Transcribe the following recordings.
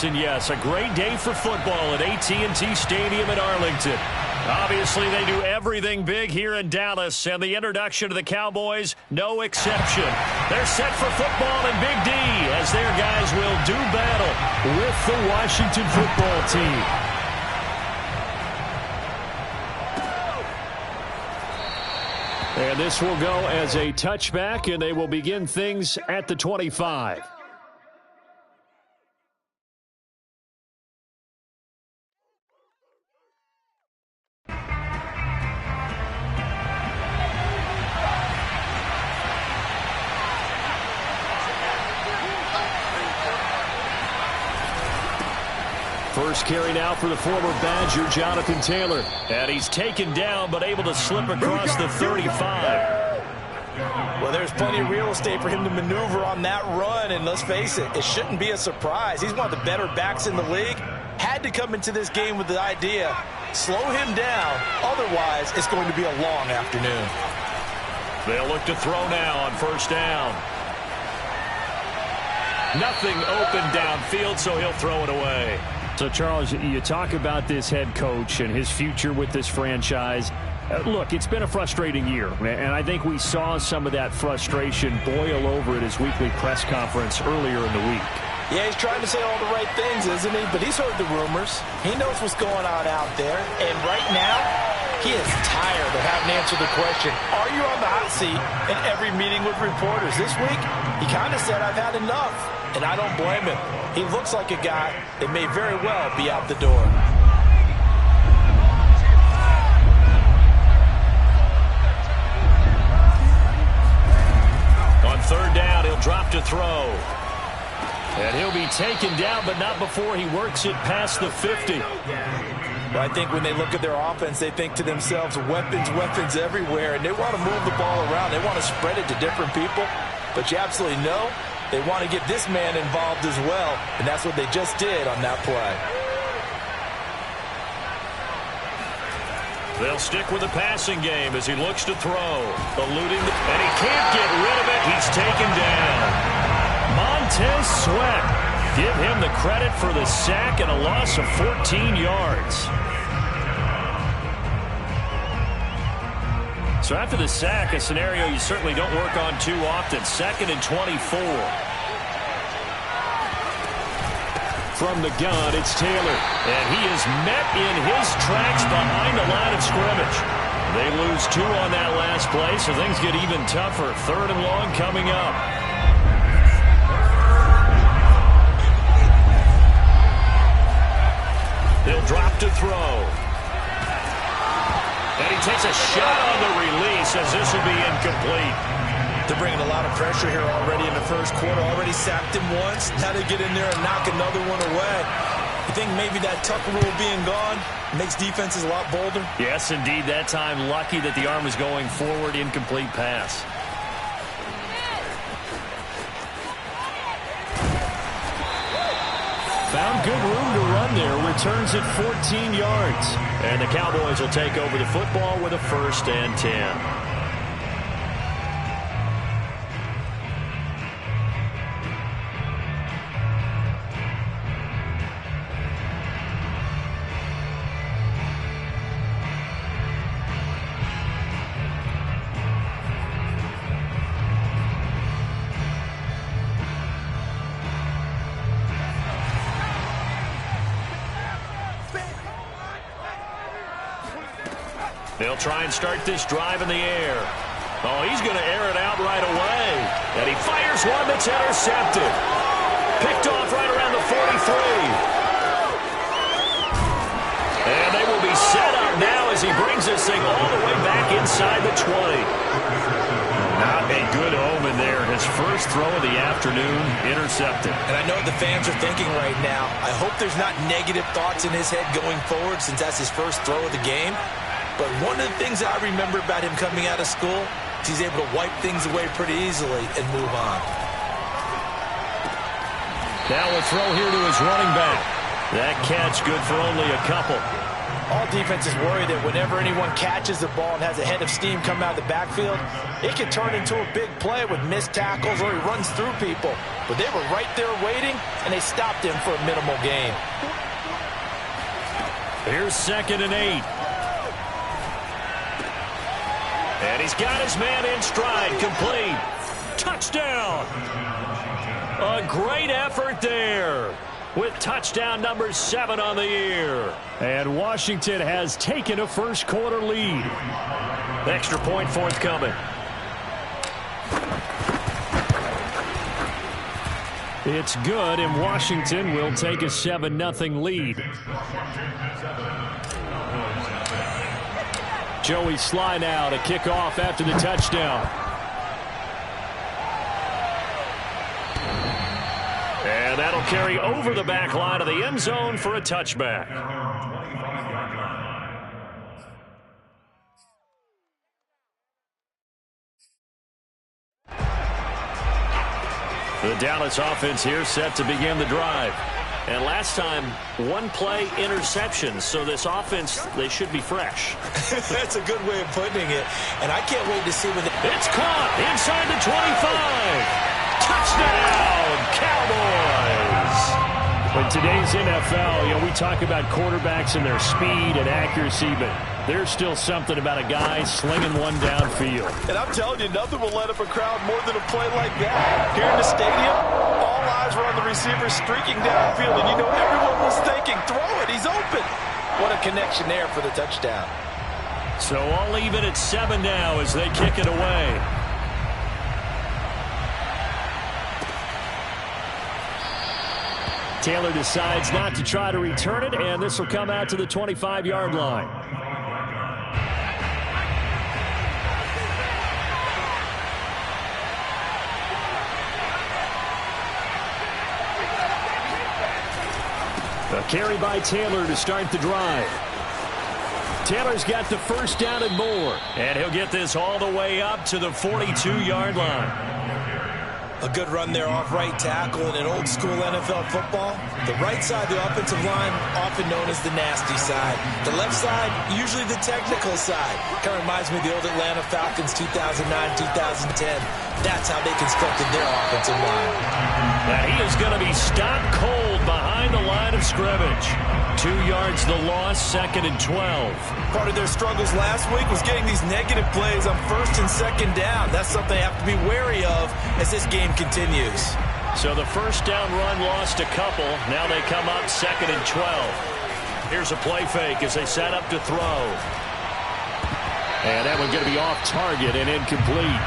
And yes, a great day for football at AT&T Stadium in Arlington. Obviously, they do everything big here in Dallas, and the introduction to the Cowboys, no exception. They're set for football in Big D as their guys will do battle with the Washington football team. And this will go as a touchback, and they will begin things at the 25. First carry now for the former Badger, Jonathan Taylor. And he's taken down, but able to slip across the 35. Well, there's plenty of real estate for him to maneuver on that run. And let's face it, it shouldn't be a surprise. He's one of the better backs in the league. Had to come into this game with the idea, slow him down. Otherwise, it's going to be a long afternoon. They'll look to throw now on first down. Nothing open downfield, so he'll throw it away. So, Charles, you talk about this head coach and his future with this franchise. Look, it's been a frustrating year, and I think we saw some of that frustration boil over at his weekly press conference earlier in the week. Yeah, he's trying to say all the right things, isn't he? But he's heard the rumors. He knows what's going on out there. And right now, he is tired of having to answer the question, are you on the hot seat in every meeting with reporters? This week, he kind of said, I've had enough. And I don't blame him. He looks like a guy that may very well be out the door. On third down, he'll drop to throw. And he'll be taken down, but not before he works it past the 50. Well, I think when they look at their offense, they think to themselves, weapons, weapons everywhere. And they want to move the ball around. They want to spread it to different people. But you absolutely know they want to get this man involved as well, and that's what they just did on that play. They'll stick with the passing game as he looks to throw. Eluding, and he can't get rid of it. He's taken down. Montez Sweat. Give him the credit for the sack and a loss of 14 yards. So after the sack, a scenario you certainly don't work on too often. 2nd and 24. From the gun, it's Taylor. And he is met in his tracks behind the line of scrimmage. They lose 2 on that last play, so things get even tougher. 3rd and long coming up. They'll drop to throw. And he takes a shot on the release as this will be incomplete. They're bringing a lot of pressure here already in the first quarter. Already sacked him once. Now they get in there and knock another one away. You think maybe that tuck rule being gone makes defenses a lot bolder? Yes, indeed. That time lucky that the arm was going forward. Incomplete pass. Found good room to run there. Returns at 14 yards. And the Cowboys will take over the football with a 1st and 10. They'll try and start this drive in the air. Oh, he's going to air it out right away. And he fires one that's intercepted. Picked off right around the 43. And they will be set up now as he brings this thing all the way back inside the 20. Not a good omen there. His first throw of the afternoon intercepted. And I know the fans are thinking right now, I hope there's not negative thoughts in his head going forward since that's his first throw of the game. But one of the things I remember about him coming out of school is he's able to wipe things away pretty easily and move on. Now a throw here to his running back. That catch good for only a couple. All defenses worry that whenever anyone catches the ball and has a head of steam come out of the backfield, it can turn into a big play with missed tackles or he runs through people. But they were right there waiting, and they stopped him for a minimal gain. Here's 2nd and 8. And he's got his man in stride, complete. Touchdown! A great effort there, with touchdown number 7 on the year. And Washington has taken a first-quarter lead. Extra point forthcoming. It's good, and Washington will take a 7-0 lead. Joey Sly now to kick off after the touchdown. And that'll carry over the back line of the end zone for a touchback. The Dallas offense here set to begin the drive. And last time, one play interception. So this offense, they should be fresh. That's a good way of putting it. And I can't wait to see when it's caught inside the 25. Touchdown, Cowboys! In today's NFL, we talk about quarterbacks and their speed and accuracy, but there's still something about a guy slinging one downfield. And I'm telling you, nothing will let up a crowd more than a play like that. Here in the stadium, all eyes were on the receiver streaking downfield, and everyone was thinking, throw it, he's open. What a connection there for the touchdown. So all even at 7 now as they kick it away. Taylor decides not to try to return it, and this will come out to the 25-yard line. A carry by Taylor to start the drive. Taylor's got the first down and more, and he'll get this all the way up to the 42-yard line. A good run there off right tackle in an old-school NFL football. The right side of the offensive line, often known as the nasty side. The left side, usually the technical side. Kind of reminds me of the old Atlanta Falcons 2009-2010. That's how they constructed their offensive line. Now he is going to be stopped cold behind the line of scrimmage. 2 yards the loss, 2nd and 12. Part of their struggles last week was getting these negative plays on 1st and 2nd down. That's something they have to be wary of as this game continues. So the first down run lost a couple. Now they come up 2nd and 12. Here's a play fake as they set up to throw. And that one's going to be off target and incomplete.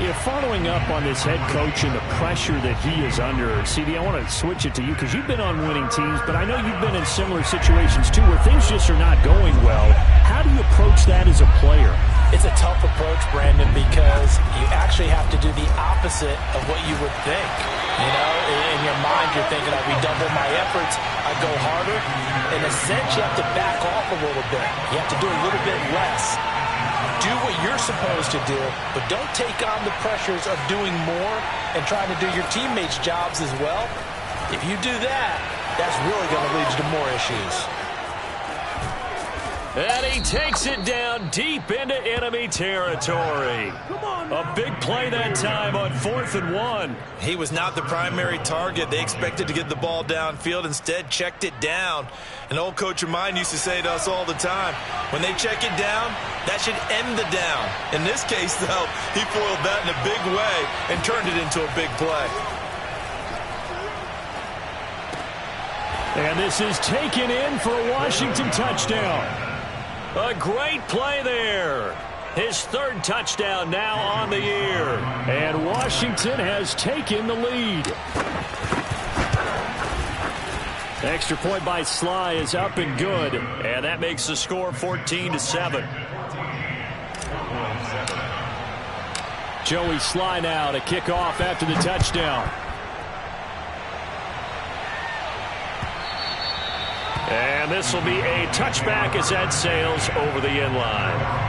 If following up on this head coach and the pressure that he is under, CD, I want to switch it to you because you've been on winning teams, but I know you've been in similar situations too where things just are not going well. How do you approach that as a player? It's a tough approach, Brandon, because you actually have to do the opposite of what you would think. In your mind, you're thinking, I redouble my efforts, I go harder. In a sense, you have to back off a little bit. You have to do a little bit less. Do what you're supposed to do, but don't take on the pressures of doing more and trying to do your teammates' jobs as well. If you do that, that's really going to lead you to more issues. And he takes it down deep into enemy territory. A big play that time on 4th and 1. He was not the primary target. They expected to get the ball downfield, instead checked it down. An old coach of mine used to say to us all the time, when they check it down, that should end the down. In this case, though, he foiled that in a big way and turned it into a big play. And this is taken in for a Washington touchdown. A great play there. His 3rd touchdown now on the year. And Washington has taken the lead. Extra point by Sly is up and good. And that makes the score 14-7. Joey Sly now to kick off after the touchdown. And this will be a touchback as that sails over the end line.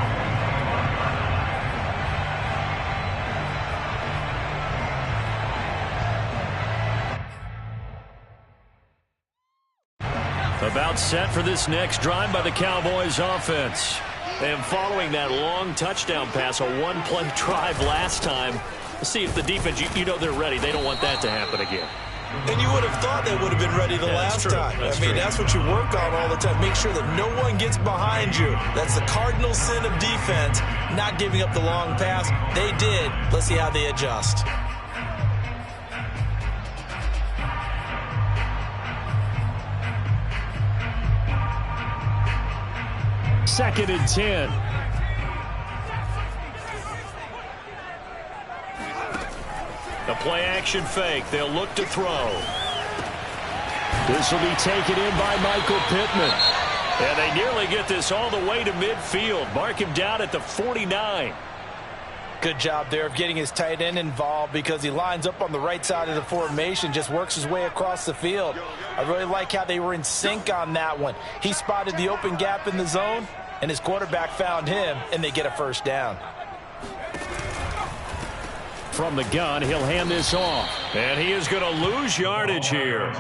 About set for this next drive by the Cowboys offense. And following that long touchdown pass, a one-play drive last time, see if the defense, you know they're ready. They don't want that to happen again. And you would have thought they would have been ready the last time. That's what you work on all the time. Make sure that no one gets behind you. That's the cardinal sin of defense, not giving up the long pass. They did. Let's see how they adjust. Second and 10. The play-action fake. They'll look to throw. This will be taken in by Michael Pittman. And they nearly get this all the way to midfield. Mark him down at the 49. Good job there of getting his tight end involved because he lines up on the right side of the formation, just works his way across the field. I really like how they were in sync on that one. He spotted the open gap in the zone, and his quarterback found him, and they get a first down. From the gun, he'll hand this off. And he is going to lose yardage here.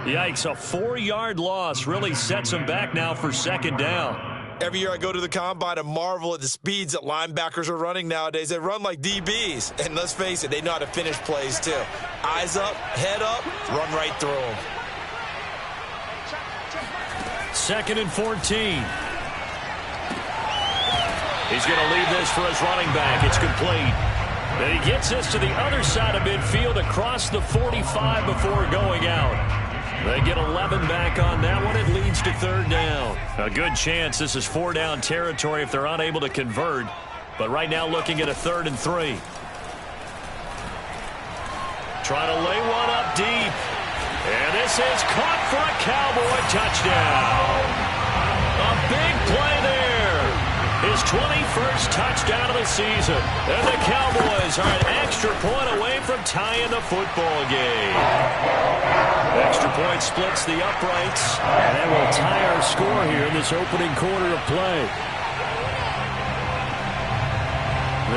Yikes, a 4-yard loss really sets him back now for second down. Every year I go to the combine and marvel at the speeds that linebackers are running nowadays. They run like DBs. And let's face it, they know how to finish plays too. Eyes up, head up, run right through them. Second and 14. He's going to leave this for his running back. It's complete. And he gets this to the other side of midfield across the 45 before going out. They get 11 back on that one. It leads to third down. A good chance this is 4-down territory if they're unable to convert. But right now looking at a 3rd and 3. Trying to lay one up deep. And this is caught for a Cowboy touchdown. A big play there. His 21st touchdown of the season. And the Cowboys are an extra point away from tying the football game. Extra point splits the uprights. And that will tie our score here in this opening quarter of play.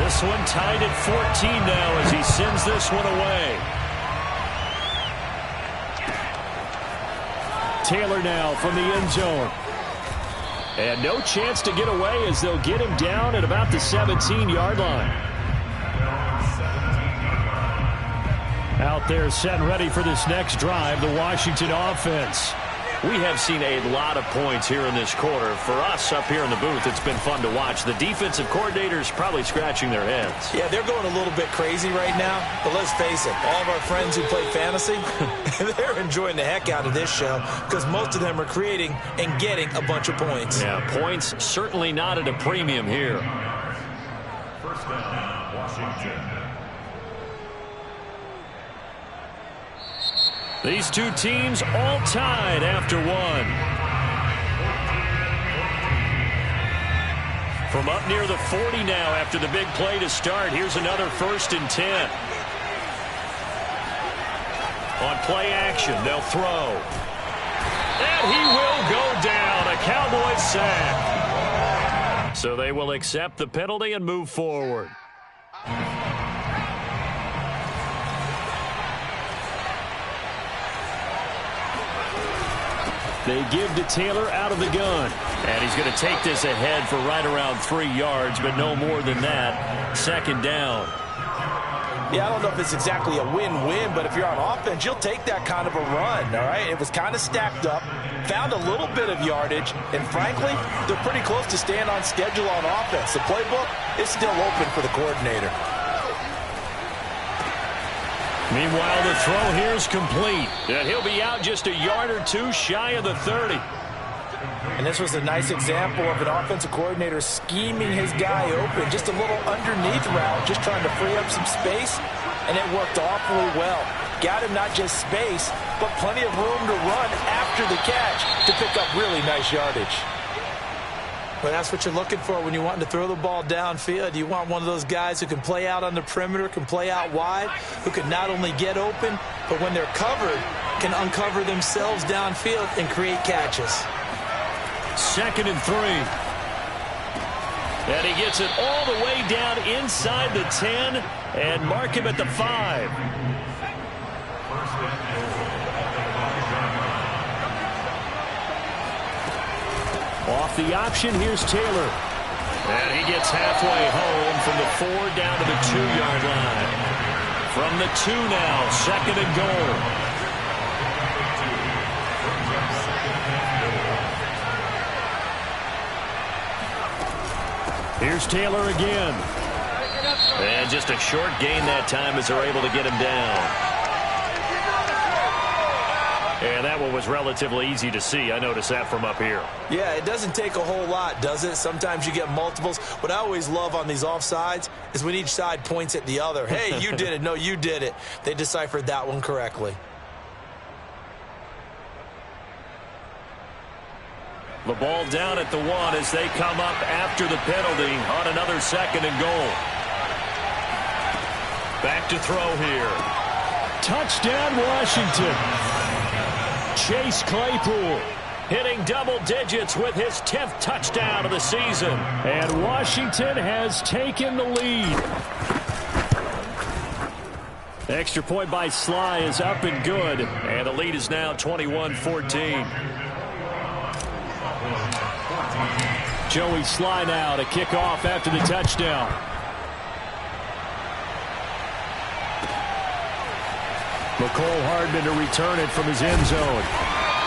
This one tied at 14 now as he sends this one away. Taylor now from the end zone. And no chance to get away as they'll get him down at about the 17-yard line. Out there set and ready for this next drive, the Washington offense. We have seen a lot of points here in this quarter. For us up here in the booth, it's been fun to watch. The defensive coordinators probably scratching their heads. Yeah, they're going a little bit crazy right now. But let's face it, all of our friends who play fantasy, they're enjoying the heck out of this show because most of them are creating and getting a bunch of points. Yeah, points certainly not at a premium here. First down, Washington. These two teams all tied after one. From up near the 40 now after the big play to start, here's another 1st and 10. On play action, they'll throw. And he will go down, a Cowboys sack. So they will accept the penalty and move forward. They give to Taylor out of the gun. And he's going to take this ahead for right around 3 yards, but no more than that. Second down. Yeah, I don't know if it's exactly a win-win, but if you're on offense, you'll take that kind of a run, all right? It was kind of stacked up, found a little bit of yardage, and frankly, they're pretty close to staying on schedule on offense. The playbook is still open for the coordinator. Meanwhile, the throw here is complete. And he'll be out just a yard or two shy of the 30. And this was a nice example of an offensive coordinator scheming his guy open. Just a little underneath route, just trying to free up some space. And it worked awfully well. Got him not just space, but plenty of room to run after the catch to pick up really nice yardage. Well, that's what you're looking for when you want to throw the ball downfield. You want one of those guys who can play out on the perimeter, can play out wide, who can not only get open, but when they're covered, can uncover themselves downfield and create catches. 2nd and 3. And he gets it all the way down inside the 10 and mark him at the 5. Off the option, here's Taylor. And he gets halfway home from the 4 down to the 2-yard line. From the 2 now, 2nd and goal. Here's Taylor again. And just a short gain that time as they're able to get him down. And that one was relatively easy to see. I noticed that from up here. Yeah, it doesn't take a whole lot, does it? Sometimes you get multiples. What I always love on these offsides is when each side points at the other. Hey, you did it. No, you did it. They deciphered that one correctly. The ball down at the 1 as they come up after the penalty on another 2nd and goal. Back to throw here. Touchdown, Washington. Chase Claypool hitting double digits with his 10th touchdown of the season. And Washington has taken the lead. Extra point by Sly is up and good. And the lead is now 21-14. Joey Sly now to kick off after the touchdown. McCole Hardman to return it from his end zone.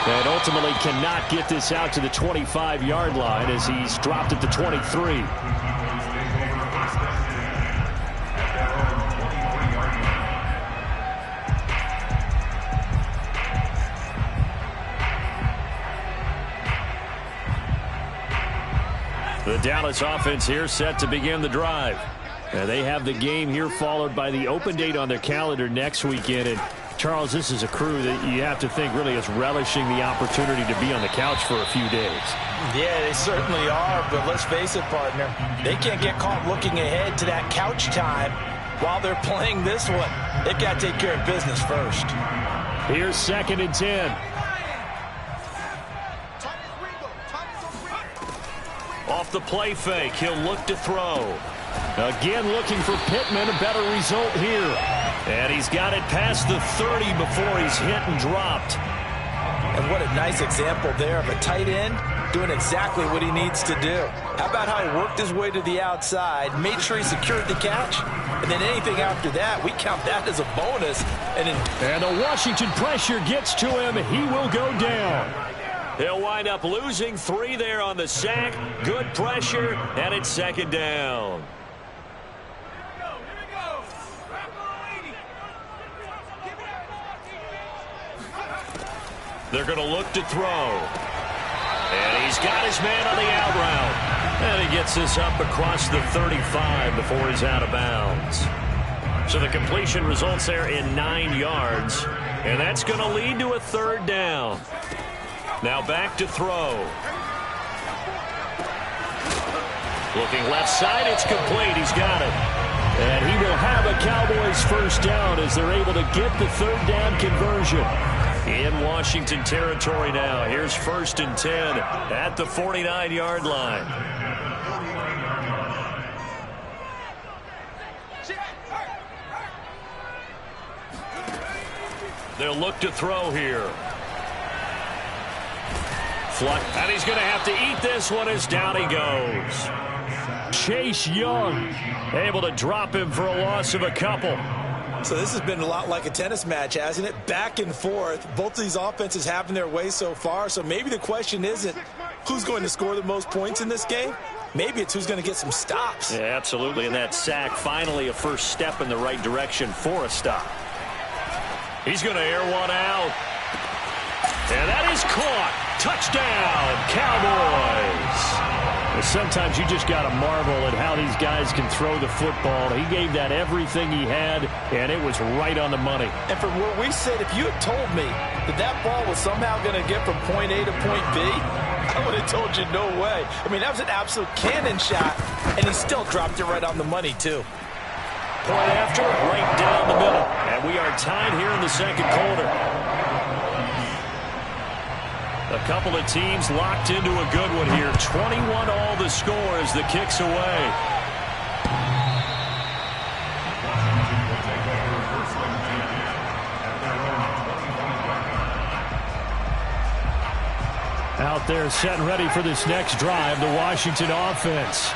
And ultimately cannot get this out to the 25-yard line as he's dropped at the 23. The Dallas offense here set to begin the drive. They have the game here followed by the open date on their calendar next weekend. And Charles, this is a crew that you have to think really is relishing the opportunity to be on the couch for a few days. Yeah, they certainly are, but let's face it, partner. They can't get caught looking ahead to that couch time while they're playing this one. They've got to take care of business first. Here's 2nd and 10. Off the play fake, he'll look to throw. Again looking for Pittman, a better result here. And he's got it past the 30 before he's hit and dropped. And what a nice example there of a tight end doing exactly what he needs to do. How about how he worked his way to the outside, made sure he secured the catch, and then anything after that, we count that as a bonus. And the Washington pressure gets to him. He will go down. He'll wind up losing 3 there on the sack. Good pressure, and it's 2nd down. They're going to look to throw. And he's got his man on the out route. And he gets this up across the 35 before he's out of bounds. So the completion results there in 9 yards. And that's going to lead to a 3rd down. Now back to throw. Looking left side, it's complete. He's got it. And he will have a Cowboys 1st down as they're able to get the 3rd down conversion. In Washington territory now. Here's 1st and 10 at the 49-yard line. They'll look to throw here. And he's going to have to eat this one as down he goes. Chase Young able to drop him for a loss of a couple. So this has been a lot like a tennis match, hasn't it? Back and forth. Both of these offenses having their way so far. So maybe the question isn't who's going to score the most points in this game. Maybe it's who's going to get some stops. Yeah, absolutely. And that sack, finally a first step in the right direction for a stop. He's going to air one out. And that is caught. Touchdown, Cowboys. Sometimes you just got to marvel at how these guys can throw the football. He gave that everything he had, and it was right on the money. And from where we sit, if you had told me that that ball was somehow going to get from point A to point B, I would have told you no way. I mean, that was an absolute cannon shot, and he still dropped it right on the money, too. Point after, right down the middle. And we are tied here in the 2nd quarter. A couple of teams locked into a good one here. 21 all the score as the kick's away. Out there set and ready for this next drive, the Washington offense.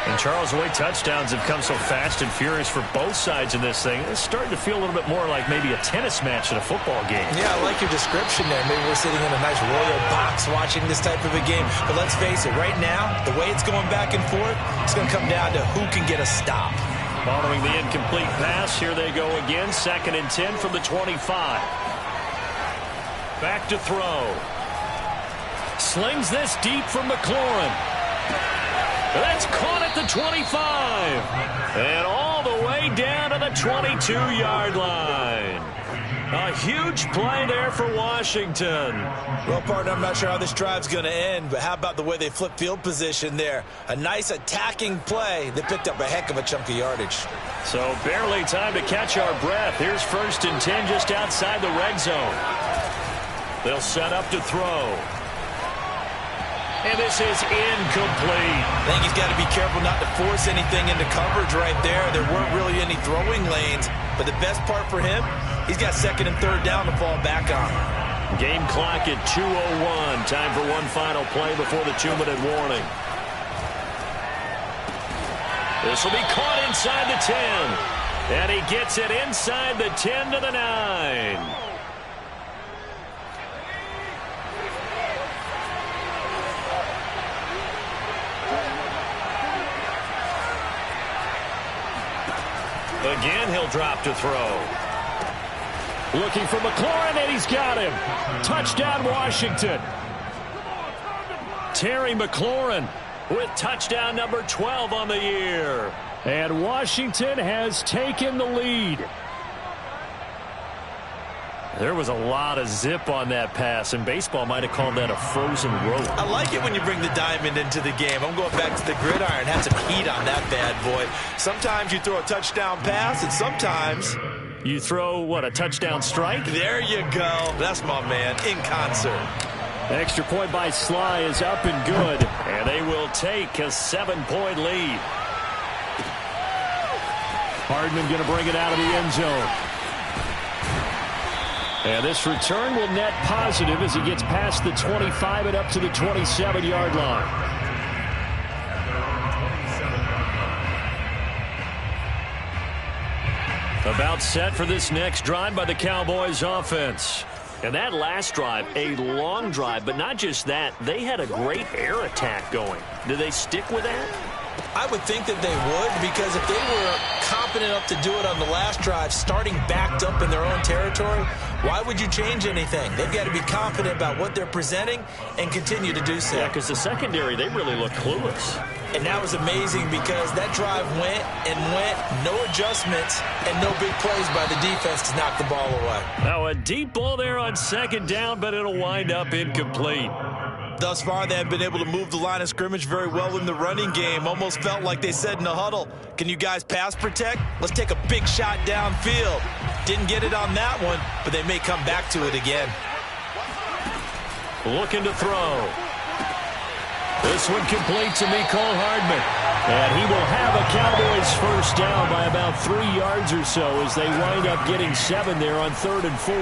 And Charles, the way touchdowns have come so fast and furious for both sides in this thing, it's starting to feel a little bit more like maybe a tennis match in a football game. Yeah, I like your description there. Maybe we're sitting in a nice royal box watching this type of a game. But let's face it, right now, the way it's going back and forth, it's going to come down to who can get a stop. Following the incomplete pass, here they go again. 2nd and 10 from the 25. Back to throw. Slings this deep from McLaurin. That's caught at the 25. And all the way down to the 22-yard line. A huge play there for Washington. Well, partner, I'm not sure how this drive's going to end, but how about the way they flip field position there? A nice attacking play that picked up a heck of a chunk of yardage. So barely time to catch our breath. Here's 1st and 10 just outside the red zone. They'll set up to throw. And this is incomplete. I think he's got to be careful not to force anything into coverage right there. There weren't really any throwing lanes. But the best part for him, he's got 2nd and 3rd down to fall back on. Game clock at 2:01. Time for one final play before the 2-minute warning. This will be caught inside the 10. And he gets it inside the 10 to the 9. Again, he'll drop to throw. Looking for McLaurin, and he's got him. Touchdown, Washington. Terry McLaurin with touchdown number 12 on the year. And Washington has taken the lead. There was a lot of zip on that pass, and baseball might have called that a frozen rope. I like it when you bring the diamond into the game. I'm going back to the gridiron. Had some heat on that bad boy. Sometimes you throw a touchdown pass, and sometimes you throw, what, a touchdown strike? There you go. That's my man, in concert. Extra point by Sly is up and good, and they will take a 7-point lead. Hardman going to bring it out of the end zone. And this return will net positive as he gets past the 25 and up to the 27-yard line. About set for this next drive by the Cowboys offense. And that last drive, a long drive, but not just that. They had a great air attack going. Do they stick with that? I would think that they would, because if they were confident enough to do it on the last drive, starting backed up in their own territory, why would you change anything? They've got to be confident about what they're presenting and continue to do so. Yeah, because the secondary, they really look clueless. And that was amazing because that drive went and went, no adjustments, and no big plays by the defense to knock the ball away. Now a deep ball there on 2nd down, but it'll wind up incomplete. Thus far, they have been able to move the line of scrimmage very well in the running game. Almost felt like they said in the huddle, can you guys pass protect? Let's take a big shot downfield. Didn't get it on that one, but they may come back to it again. Looking to throw. This one complete to Mecole Hardman. And he will have a Cowboys first down by about 3 yards or so as they wind up getting 7 there on 3rd and 4.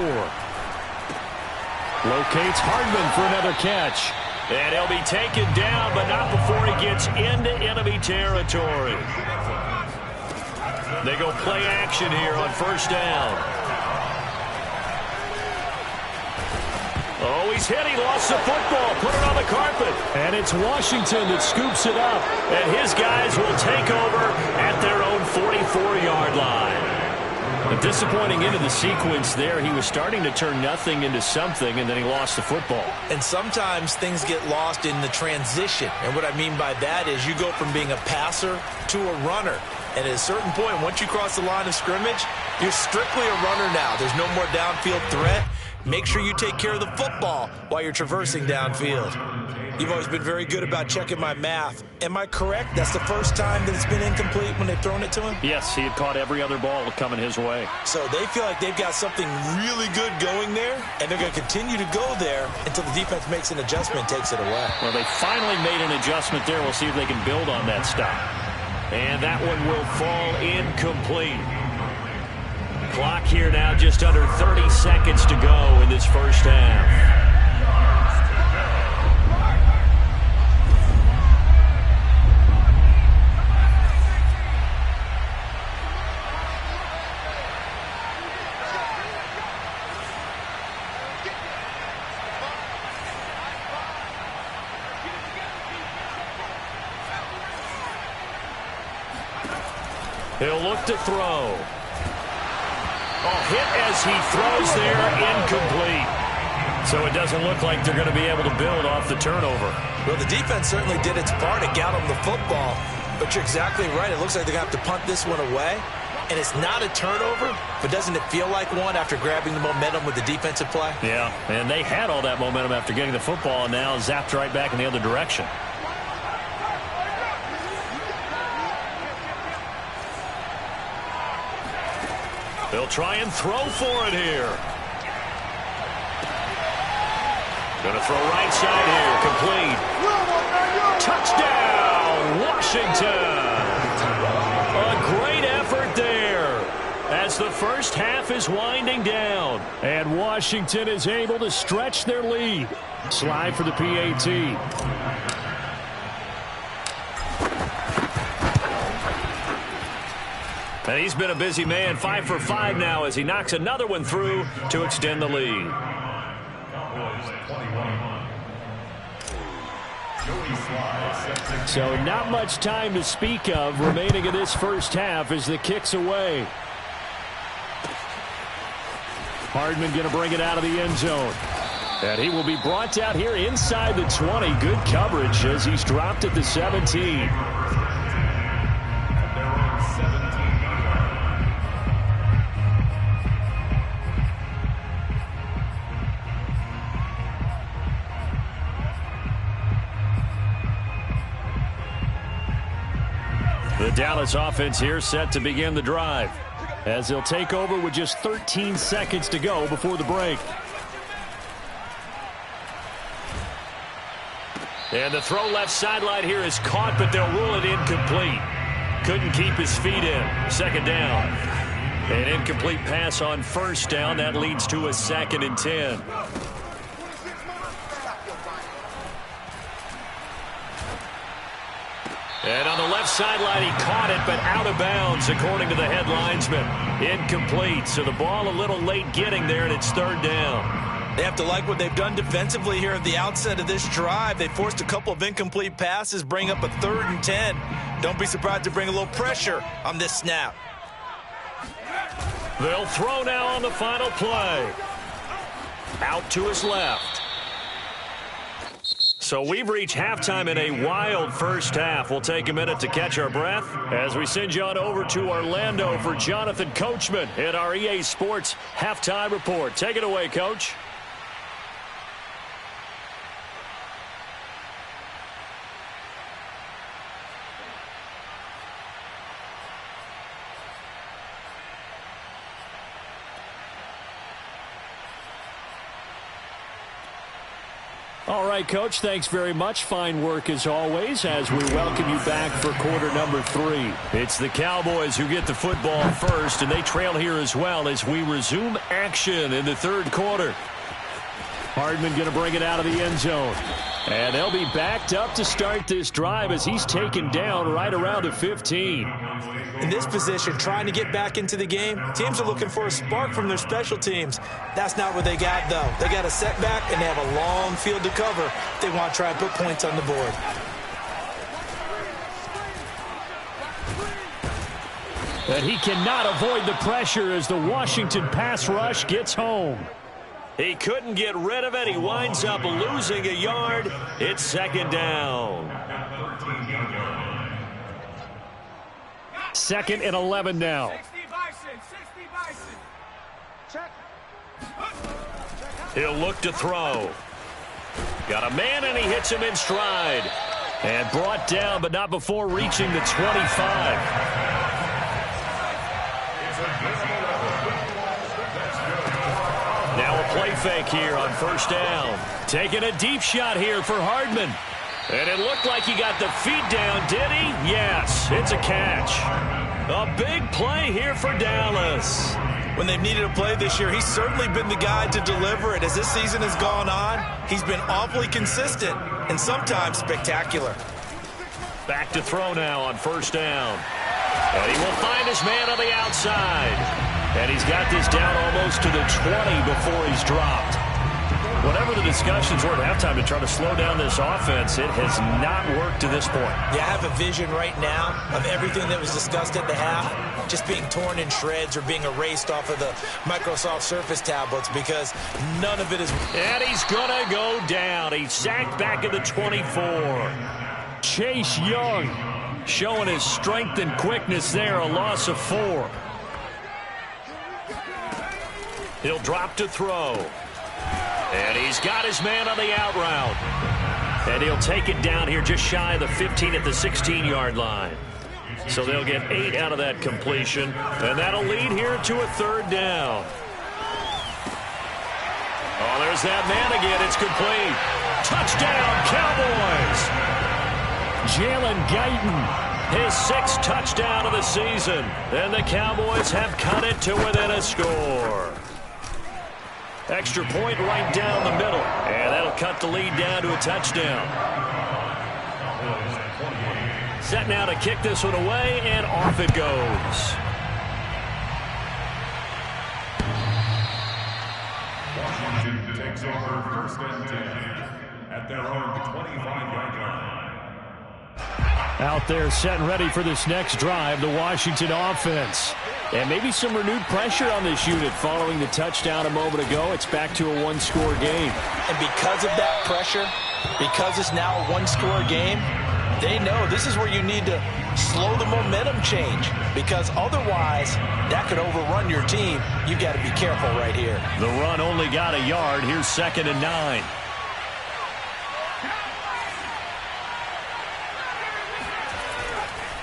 Locates Hardman for another catch. And he'll be taken down, but not before he gets into enemy territory. They go play action here on 1st down. Oh, he's hit. He lost the football. Put it on the carpet. And it's Washington that scoops it up. And his guys will take over at their own 44-yard line. A disappointing end of the sequence there. He was starting to turn nothing into something, and then he lost the football. And sometimes things get lost in the transition. And what I mean by that is you go from being a passer to a runner. And at a certain point, once you cross the line of scrimmage, you're strictly a runner now. There's no more downfield threat. Make sure you take care of the football while you're traversing downfield. You've always been very good about checking my math. Am I correct? That's the first time that it's been incomplete when they've thrown it to him? Yes, he had caught every other ball coming his way. So they feel like they've got something really good going there, and they're going to continue to go there until the defense makes an adjustment and takes it away. Well, they finally made an adjustment there. We'll see if they can build on that stop. And that one will fall incomplete. Clock here now just under 30 seconds to go in this first half. He'll look to throw. Hit as he throws there, incomplete. So it doesn't look like they're going to be able to build off the turnover. Well, the defense certainly did its part to get them the football, but you're exactly right. It looks like they're going to have to punt this one away, and it's not a turnover, but doesn't it feel like one after grabbing the momentum with the defensive play? Yeah, and they had all that momentum after getting the football, and now zapped right back in the other direction. They'll try and throw for it here. Going to throw right side here. Complete. Touchdown, Washington. A great effort there as the first half is winding down. And Washington is able to stretch their lead. Slide for the PAT. And he's been a busy man, 5 for 5 now as he knocks another one through to extend the lead. So not much time to speak of remaining in this first half as the kick's away. Hardman going to bring it out of the end zone. And he will be brought out here inside the 20. Good coverage as he's dropped at the 17. The Dallas offense here set to begin the drive as they'll take over with just 13 seconds to go before the break. And the throw left sideline here is caught, but they'll rule it incomplete. Couldn't keep his feet in. Second down. An incomplete pass on first down. That leads to a 2nd and 10. And on the left sideline, he caught it, but out of bounds, according to the head linesman. Incomplete, so the ball a little late getting there, and it's 3rd down. They have to like what they've done defensively here at the outset of this drive. They forced a couple of incomplete passes, bring up a 3rd and 10. Don't be surprised to bring a little pressure on this snap. They'll throw now on the final play. Out to his left. So we've reached halftime in a wild first half. We'll take a minute to catch our breath as we send you on over to Orlando for Jonathan Coachman in our EA Sports Halftime Report. Take it away, Coach. All right, Coach, thanks very much. Fine work as always as we welcome you back for quarter number 3. It's the Cowboys who get the football first, and they trail here as well as we resume action in the 3rd quarter. Hardman going to bring it out of the end zone. And they'll be backed up to start this drive as he's taken down right around the 15. In this position, trying to get back into the game, teams are looking for a spark from their special teams. That's not what they got, though. They got a setback, and they have a long field to cover if they want to try and put points on the board. And he cannot avoid the pressure as the Washington pass rush gets home. He couldn't get rid of it. He winds up losing a yard. It's 2nd down. 2nd and 11 now. He'll look to throw. Got a man, and he hits him in stride. And brought down, but not before reaching the 25. Now a play fake here on 1st down. Taking a deep shot here for Hardman. And it looked like he got the feet down, did he? Yes, it's a catch. A big play here for Dallas. When they've needed a play this year, he's certainly been the guy to deliver it. As this season has gone on, he's been awfully consistent and sometimes spectacular. Back to throw now on 1st down. And he will find his man on the outside. And he's got this down almost to the 20 before he's dropped. Whatever the discussions were at halftime to try to slow down this offense, it has not worked to this point. Yeah, I have a vision right now of everything that was discussed at the half just being torn in shreds or being erased off of the Microsoft Surface tablets because none of it is... And he's going to go down. He's sacked back at the 24. Chase Young showing his strength and quickness there, a loss of 4. He'll drop to throw. And he's got his man on the out route. And he'll take it down here just shy of the 15 at the 16-yard line. So they'll get 8 out of that completion. And that'll lead here to a 3rd down. Oh, there's that man again. It's complete. Touchdown, Cowboys. Jalen Guyton, his 6th touchdown of the season. And the Cowboys have cut it to within a score. Extra point right down the middle. And that'll cut the lead down to a touchdown. Set now to kick this one away, and off it goes. Washington takes over 1st and 10 at their own 25-yard line. Out there set and ready for this next drive, the Washington offense. And maybe some renewed pressure on this unit following the touchdown a moment ago. It's back to a 1-score game. And because of that pressure, because it's now a 1-score game, they know this is where you need to slow the momentum change because otherwise that could overrun your team. You've got to be careful right here. The run only got a yard. Here's 2nd and 9.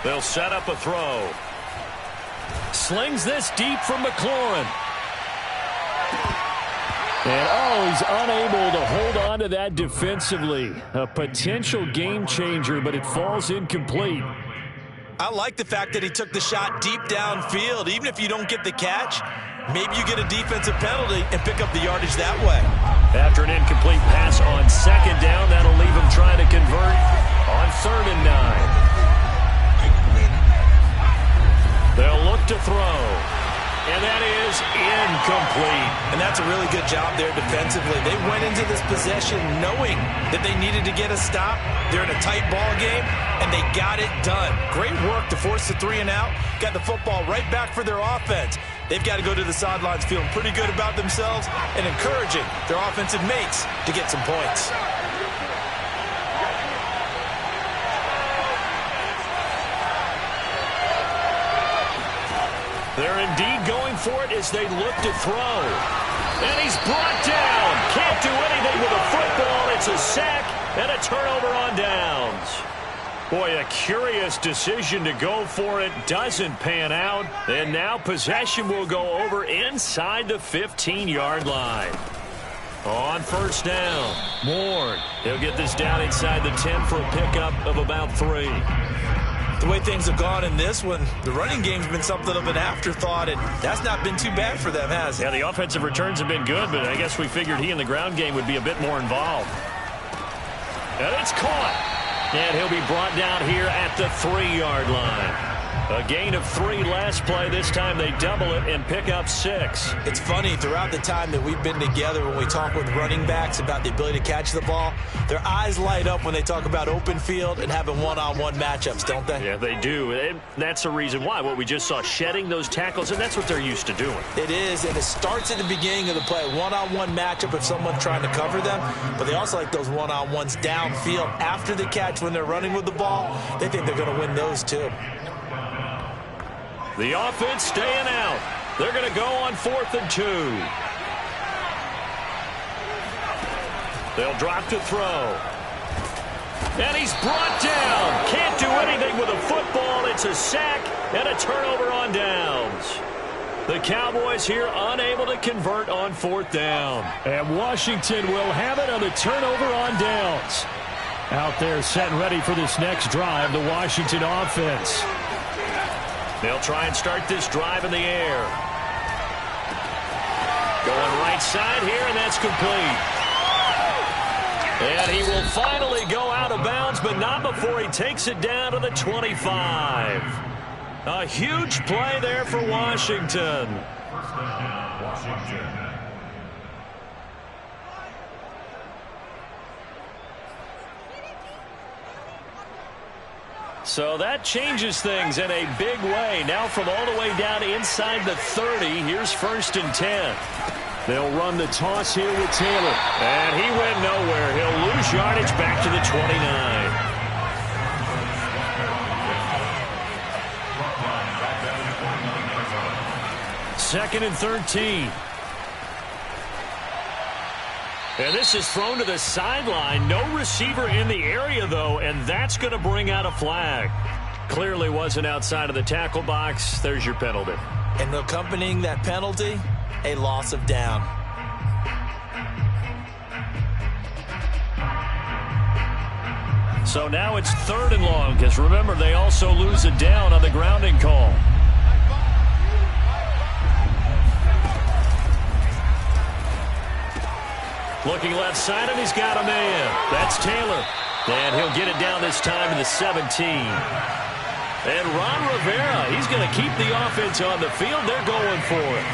They'll set up a throw. Slings this deep from McLaurin. And, oh, he's unable to hold on to that defensively. A potential game changer, but it falls incomplete. I like the fact that he took the shot deep downfield. Even if you don't get the catch, maybe you get a defensive penalty and pick up the yardage that way. After an incomplete pass on 2nd down, that'll leave him trying to convert on 3rd and 9. They'll look to throw. And that is incomplete. And that's a really good job there defensively. They went into this possession knowing that they needed to get a stop. They're in a tight ball game, and they got it done. Great work to force the 3 and out. Got the football right back for their offense. They've got to go to the sidelines feeling pretty good about themselves and encouraging their offensive mates to get some points. They're indeed going for it as they look to throw. And he's brought down. Can't do anything with a football. It's a sack and a turnover on downs. Boy, a curious decision to go for it. Doesn't pan out. And now possession will go over inside the 15-yard line. On 1st down, Moore. He'll get this down inside the 10 for a pickup of about 3. The way things have gone in this one, the running game's been something of an afterthought, and that's not been too bad for them, has it? Yeah, the offensive returns have been good, but I guess we figured he in the ground game would be a bit more involved. And it's caught. And he'll be brought down here at the 3-yard line. A gain of 3 last play. This time they double it and pick up 6. It's funny, throughout the time that we've been together, when we talk with running backs about the ability to catch the ball, their eyes light up when they talk about open field and having one-on-one matchups, don't they? Yeah, they do. And that's the reason why. What we just saw, shedding those tackles, and that's what they're used to doing. It is, and it starts at the beginning of the play. One-on-one matchup if someone's trying to cover them, but they also like those one-on-ones downfield after the catch when they're running with the ball. They think they're going to win those too. The offense staying out. They're going to go on 4th and 2. They'll drop to throw. And he's brought down. Can't do anything with a football. It's a sack and a turnover on downs. The Cowboys here unable to convert on 4th down. And Washington will have it on the turnover on downs. Out there set and ready for this next drive, the Washington offense. They'll try and start this drive in the air. Going right side here, and that's complete. And he will finally go out of bounds, but not before he takes it down to the 25. A huge play there for Washington. First down, Washington. So that changes things in a big way. Now from all the way down inside the 30, here's 1st and 10. They'll run the toss here with Taylor. And he went nowhere. He'll lose yardage back to the 29. 2nd and 13. And this is thrown to the sideline. No receiver in the area, though, and that's going to bring out a flag. Clearly wasn't outside of the tackle box. There's your penalty. And accompanying that penalty, a loss of down. So now it's 3rd and long, because remember, they also lose a down on the grounding call. Looking left side, and he's got a man. That's Taylor. And he'll get it down this time to the 17. And Ron Rivera, he's going to keep the offense on the field. They're going for it.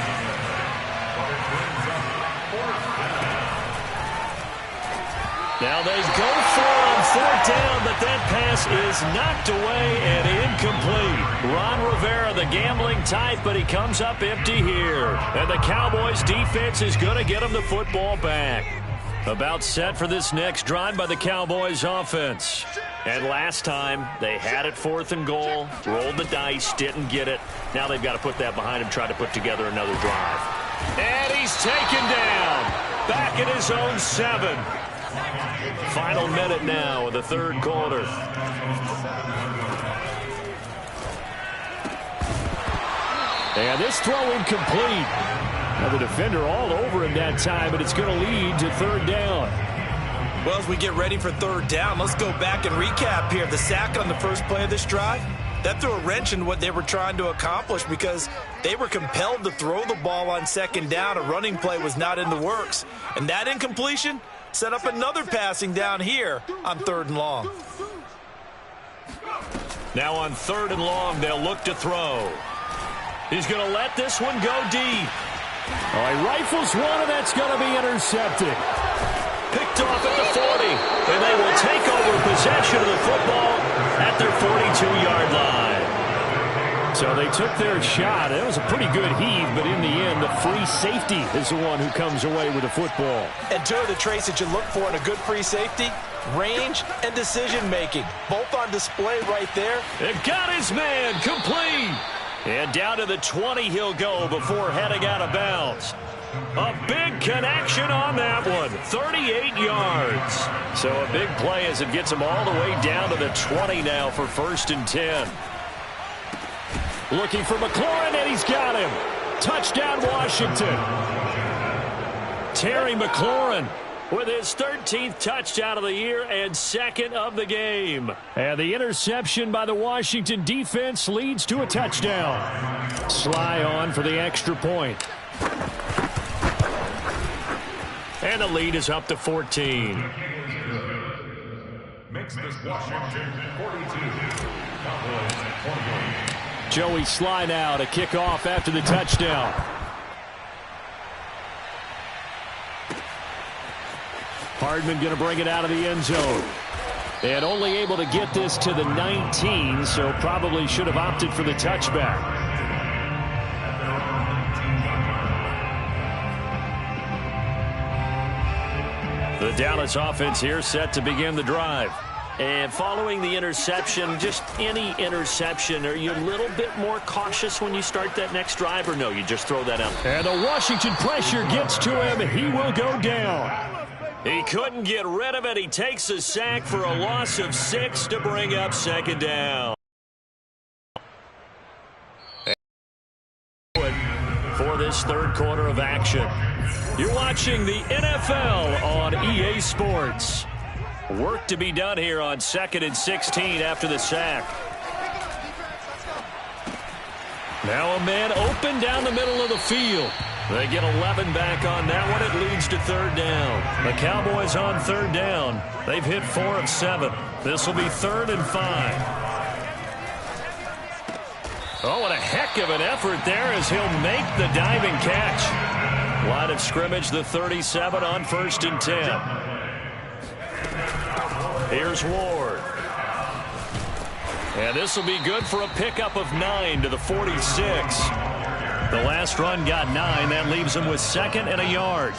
Now they go for it on 4th down, but that pass is knocked away and incomplete. Ron Rivera, the gambling type, but he comes up empty here. And the Cowboys defense is going to get him the football back. About set for this next drive by the Cowboys offense. And last time, they had it 4th and goal, rolled the dice, didn't get it. Now they've got to put that behind him, try to put together another drive. And he's taken down, back at his own 7. Final minute now of the 3rd quarter. And this throw incomplete. Now the defender all over him that time, but it's going to lead to 3rd down. Well, as we get ready for 3rd down, let's go back and recap here. The sack on the first play of this drive, that threw a wrench in what they were trying to accomplish because they were compelled to throw the ball on 2nd down. A running play was not in the works. And that incompletion set up another passing down here on 3rd and long. Now on 3rd and long, they'll look to throw. He's going to let this one go deep. Oh, he rifles one, and that's going to be intercepted. Picked off at the 40, and they will take over possession of the football at their 42-yard line. So they took their shot. It was a pretty good heave, but in the end, the free safety is the one who comes away with the football. And two of the traits that you look for in a good free safety, range and decision-making. Both on display right there. It got his man complete. And down to the 20 he'll go before heading out of bounds. A big connection on that one. 38 yards. So a big play as it gets him all the way down to the 20 now for 1st and 10. Looking for McLaurin, and he's got him. Touchdown, Washington. Terry McLaurin with his 13th touchdown of the year and 2nd of the game. And the interception by the Washington defense leads to a touchdown. Sly on for the extra point. And the lead is up to 14. Makes this Washington 42. Cowboys 28. Joey Sly now to kick off after the touchdown. Hardman going to bring it out of the end zone. And only able to get this to the 19, so probably should have opted for the touchback. The Dallas offense here set to begin the drive. And following the interception, just any interception, are you a little bit more cautious when you start that next drive, or no, you just throw that out? And the Washington pressure gets to him. He will go down. He couldn't get rid of it. He takes a sack for a loss of 6 to bring up 2nd down. For this 3rd quarter of action. You're watching the NFL on EA Sports. Work to be done here on 2nd and 16 after the sack. Now a man open down the middle of the field. They get 11 back on that one. It leads to 3rd down. The Cowboys on 3rd down. They've hit 4 of 7. This will be 3rd and 5. Oh, what a heck of an effort there as he'll make the diving catch. Line of scrimmage, the 37 on 1st and 10. Here's Ward. And this will be good for a pickup of 9 to the 46. The last run got 9. That leaves him with 2nd and a yard.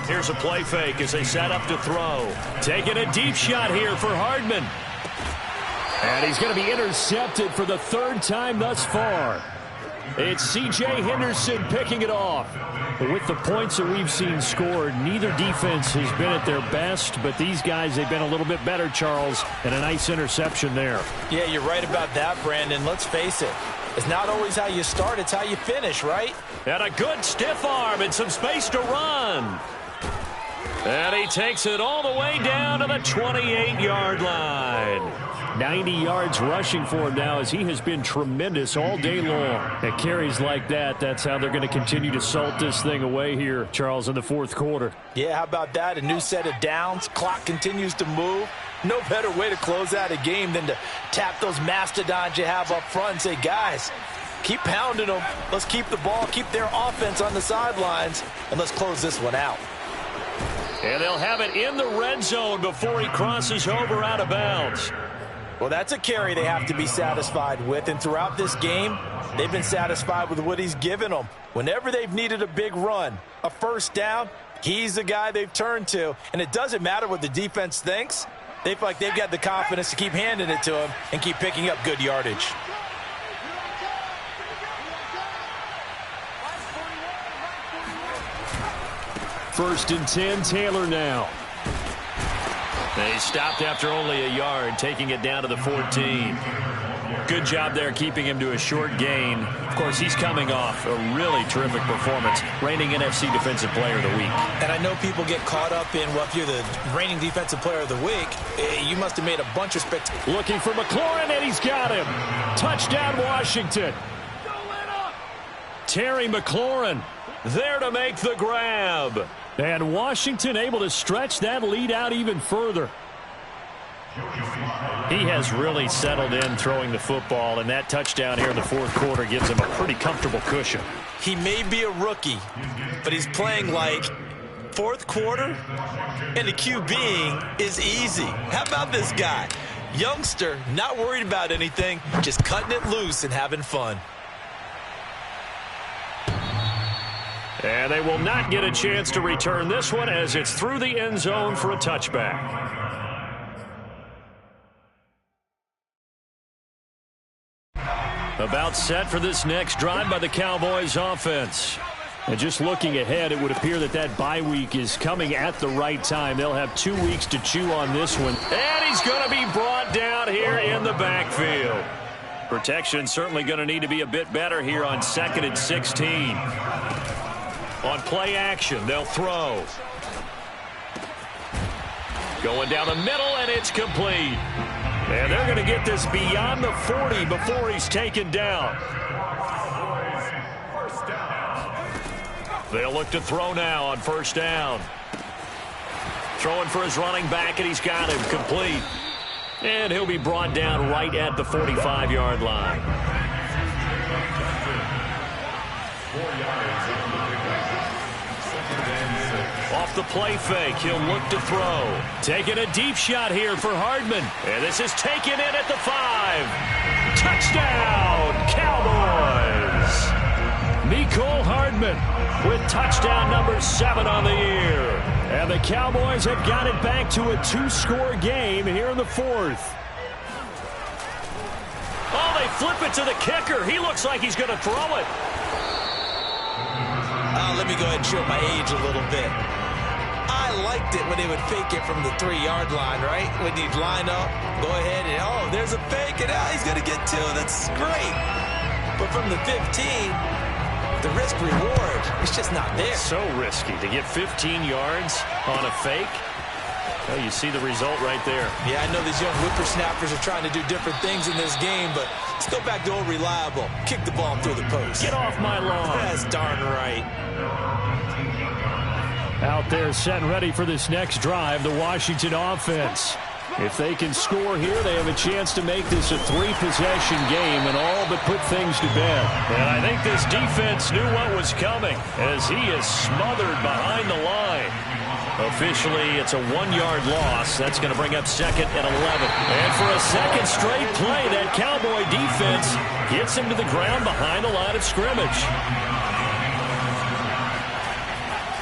Here's a play fake as they set up to throw. Taking a deep shot here for Hardman. And he's going to be intercepted for the 3rd time thus far. It's C.J. Henderson picking it off. With the points that we've seen scored, neither defense has been at their best, but these guys, they've been a little bit better, Charles, and a nice interception there. Yeah, you're right about that, Brandon. Let's face it. It's not always how you start, it's how you finish, right? And a good stiff arm and some space to run. And he takes it all the way down to the 28-yard line. 90 yards rushing for him now as he has been tremendous all day long. At carries like that, that's how they're going to continue to salt this thing away here, Charles, in the 4th quarter. Yeah, how about that? A new set of downs. Clock continues to move. No better way to close out a game than to tap those mastodons you have up front and say, guys, keep pounding them. Let's keep the ball, keep their offense on the sidelines, and let's close this one out. And they'll have it in the red zone before he crosses over out of bounds. Well, that's a carry they have to be satisfied with, and throughout this game, they've been satisfied with what he's given them. Whenever they've needed a big run, a 1st down, he's the guy they've turned to, and it doesn't matter what the defense thinks. They feel like they've got the confidence to keep handing it to him and keep picking up good yardage. First and 10, Taylor now. They stopped after only a yard, taking it down to the 14. Good job there keeping him to a short gain. Of course, he's coming off a really terrific performance, reigning NFC Defensive Player of the Week. And I know people get caught up in, well, if you're the reigning Defensive Player of the Week, you must have made a bunch of spectacular. Looking for McLaurin, and he's got him. Touchdown, Washington. Terry McLaurin there to make the grab. And Washington able to stretch that lead out even further. He has really settled in throwing the football, and that touchdown here in the 4th quarter gives him a pretty comfortable cushion. He may be a rookie, but he's playing like 4th quarter, and the QBing is easy. How about this guy? Youngster, not worried about anything, just cutting it loose and having fun. And they will not get a chance to return this one as it's through the end zone for a touchback. About set for this next drive by the Cowboys offense. And just looking ahead, it would appear that that bye week is coming at the right time. They'll have 2 weeks to chew on this one. And he's going to be brought down here in the backfield. Protection certainly going to need to be a bit better here on 2nd and 16. On play action, they'll throw. Going down the middle, and it's complete. And they're going to get this beyond the 40 before he's taken down. They'll look to throw now on 1st down. Throwing for his running back, and he's got him complete. And he'll be brought down right at the 45-yard line. Off the play fake, he'll look to throw. Taking a deep shot here for Hardman. And this is taken in at the 5. Touchdown, Cowboys! Mecole Hardman with touchdown number 7 on the year. And the Cowboys have got it back to a 2-score game here in the 4th. Oh, they flip it to the kicker. He looks like he's going to throw it. Let me go ahead and show my age a little bit. I liked it when they would fake it from the 3-yard line, right? When you'd line up, go ahead and, oh, there's a fake, and he's going to get 2. That's great. But from the 15, the risk-reward, it's just not there. So risky to get 15 yards on a fake. Well, you see the result right there. Yeah, I know these young whippersnappers are trying to do different things in this game, but let's go back to old reliable. Kick the ball through the post. Get off my lawn. That's darn right. Out there set and ready for this next drive, the Washington offense. If they can score here, they have a chance to make this a 3-possession game and all but put things to bed. And I think this defense knew what was coming as he is smothered behind the line. Officially, it's a 1-yard loss. That's going to bring up second and 11. And for a second straight play, that Cowboy defense gets him to the ground behind the line of scrimmage.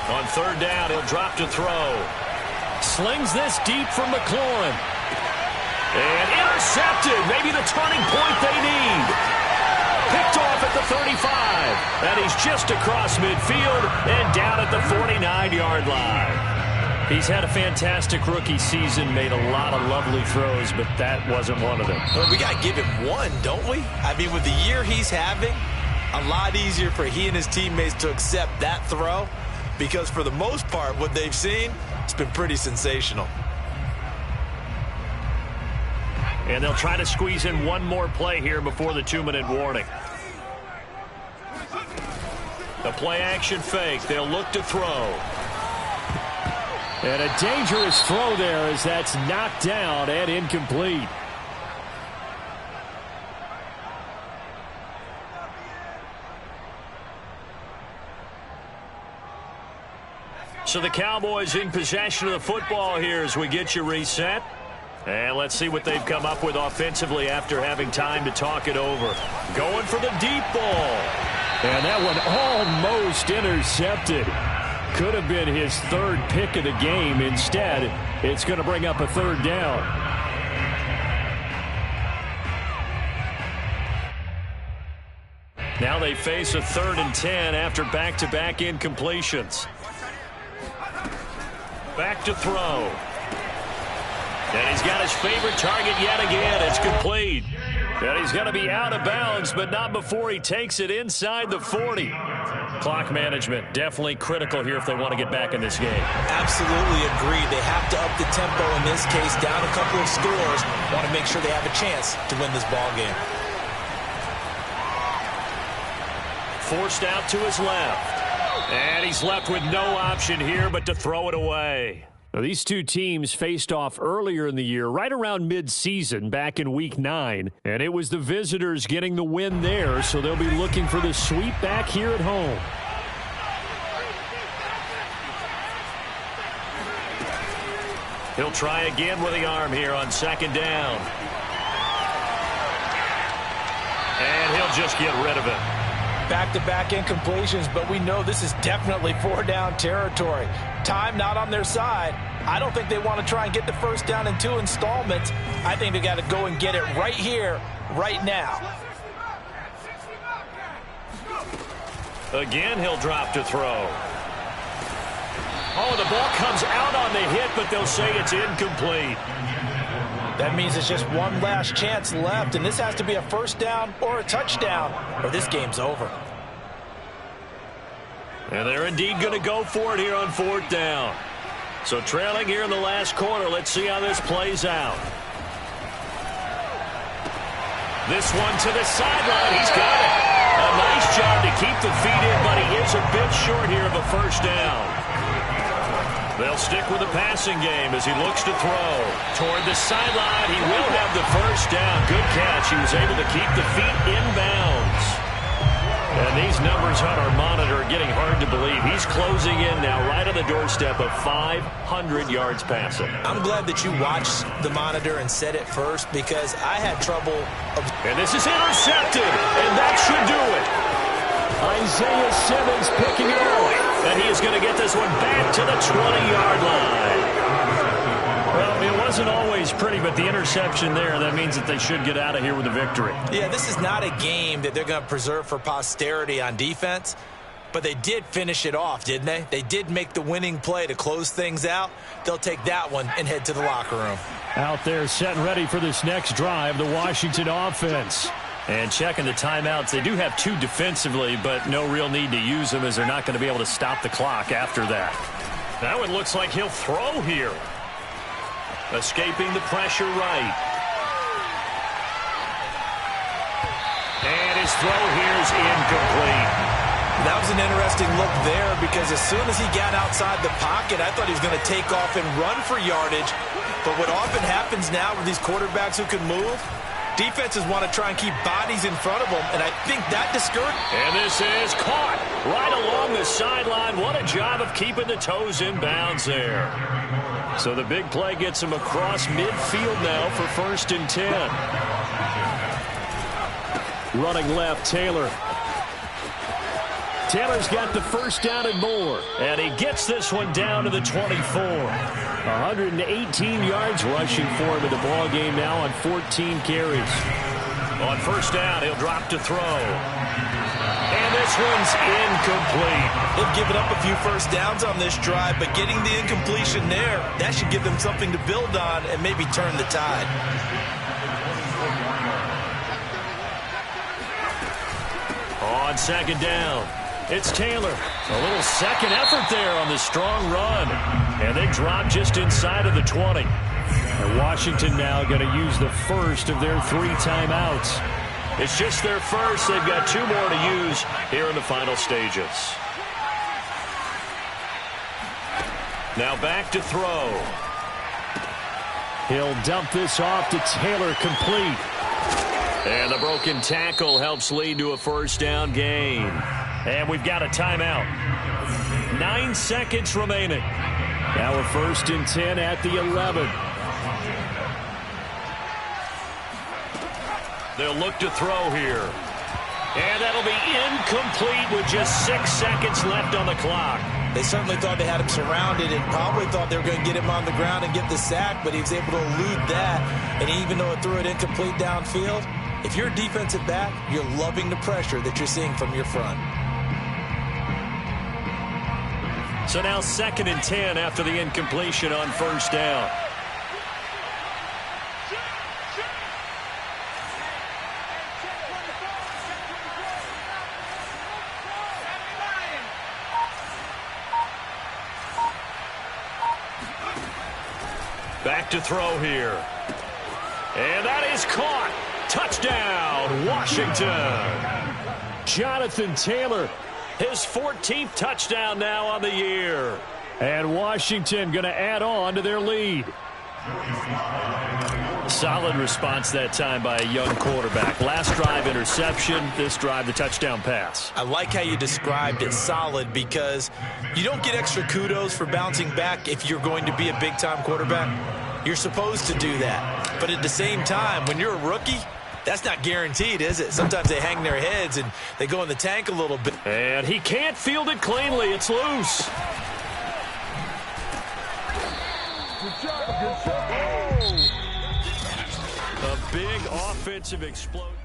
On third down, he'll drop to throw. Slings this deep from McLaurin. And intercepted. Maybe the turning point they need. Picked off at the 35. And he's just across midfield and down at the 49-yard line. He's had a fantastic rookie season, made a lot of lovely throws, but that wasn't one of them. Well, we got to give him one, don't we? I mean, with the year he's having, a lot easier for he and his teammates to accept that throw because for the most part, what they've seen, it's been pretty sensational. And they'll try to squeeze in one more play here before the 2-minute warning. The play-action fake. They'll look to throw. And a dangerous throw there as that's knocked down and incomplete. So the Cowboys in possession of the football here as we get you reset. And let's see what they've come up with offensively after having time to talk it over. Going for the deep ball. And that one almost intercepted. Could have been his third pick of the game. Instead, it's going to bring up a third down. Now they face a 3rd and 10 after back-to-back incompletions. Back to throw. And he's got his favorite target yet again. It's complete. And he's going to be out of bounds, but not before he takes it inside the 40. Clock management definitely critical here if they want to get back in this game. Absolutely agreed. They have to up the tempo in this case, down a couple of scores. Want to make sure they have a chance to win this ball game. Forced out to his left. And he's left with no option here but to throw it away. Now, these two teams faced off earlier in the year, right around mid-season, back in Week 9. And it was the visitors getting the win there, so they'll be looking for the sweep back here at home. He'll try again with the arm here on 2nd down. And he'll just get rid of it. Back-to-back incompletions, but we know this is definitely 4-down territory. Time not on their side. I don't think they want to try and get the first down in 2 installments. I think they got to go and get it right here, right now. Again, he'll drop to throw. Oh, the ball comes out on the hit, but they'll say it's incomplete. That means it's just one last chance left, and this has to be a first down or a touchdown, or this game's over. And they're indeed going to go for it here on 4th down. So trailing here in the last quarter, let's see how this plays out. This one to the sideline. He's got it. A nice job to keep the feet in, but he is a bit short here of a first down. They'll stick with the passing game as he looks to throw. Toward the sideline, he will have the first down. Good catch. He was able to keep the feet in bounds. And these numbers on our monitor are getting hard to believe. He's closing in now right on the doorstep of 500 yards passing. I'm glad that you watched the monitor and said it first because I had trouble. And this is intercepted, and that should do it. Isaiah Simmons picking it early. And he is going to get this one back to the 20-yard line. Well, it wasn't always pretty, but the interception there, that means that they should get out of here with a victory. Yeah, this is not a game that they're going to preserve for posterity on defense, but they did finish it off, didn't they? They did make the winning play to close things out. They'll take that one and head to the locker room. Out there set and ready for this next drive, the Washington offense. And checking the timeouts, they do have 2 defensively, but no real need to use them as they're not going to be able to stop the clock after that. That one looks like he'll throw here. Escaping the pressure right. And his throw here is incomplete. That was an interesting look there because as soon as he got outside the pocket, I thought he was going to take off and run for yardage. But what often happens now with these quarterbacks who can move, Defenses want to try and keep bodies in front of them, and I think that discourages. And this is caught right along the sideline. What a job of keeping the toes in bounds there. So the big play gets him across midfield now for 1st and 10. Running left, Taylor. Taylor's got the first down and more. And he gets this one down to the 24. 118 yards rushing for him in the ball game now on 14 carries. On 1st down, he'll drop to throw. And this one's incomplete. They've given up a few first downs on this drive, but getting the incompletion there, that should give them something to build on and maybe turn the tide. On 2nd down, it's Taylor. A little second effort there on the strong run. And they drop just inside of the 20. And Washington now going to use the first of their 3 timeouts. It's just their first. They've got 2 more to use here in the final stages. Now back to throw. He'll dump this off to Taylor, complete. And the broken tackle helps lead to a 1st down gain. And we've got a timeout. 9 seconds remaining. Now a 1st and 10 at the 11. They'll look to throw here. And that'll be incomplete with just 6 seconds left on the clock. They certainly thought they had him surrounded and probably thought they were going to get him on the ground and get the sack, but he was able to elude that. And even though it threw it incomplete downfield, if you're a defensive back, you're loving the pressure that you're seeing from your front. So now 2nd and 10 after the incompletion on 1st down. Back to throw here. And that is caught. Touchdown, Washington. Jonathan Taylor, his 14th touchdown now on the year. And Washington going to add on to their lead. Solid response that time by a young quarterback. Last drive, interception. This drive, the touchdown pass. I like how you described it, solid, because you don't get extra kudos for bouncing back if you're going to be a big-time quarterback. You're supposed to do that. But at the same time, when you're a rookie, that's not guaranteed, is it? Sometimes they hang their heads and they go in the tank a little bit. And he can't field it cleanly. It's loose. Good job, good job. A big offensive explosion.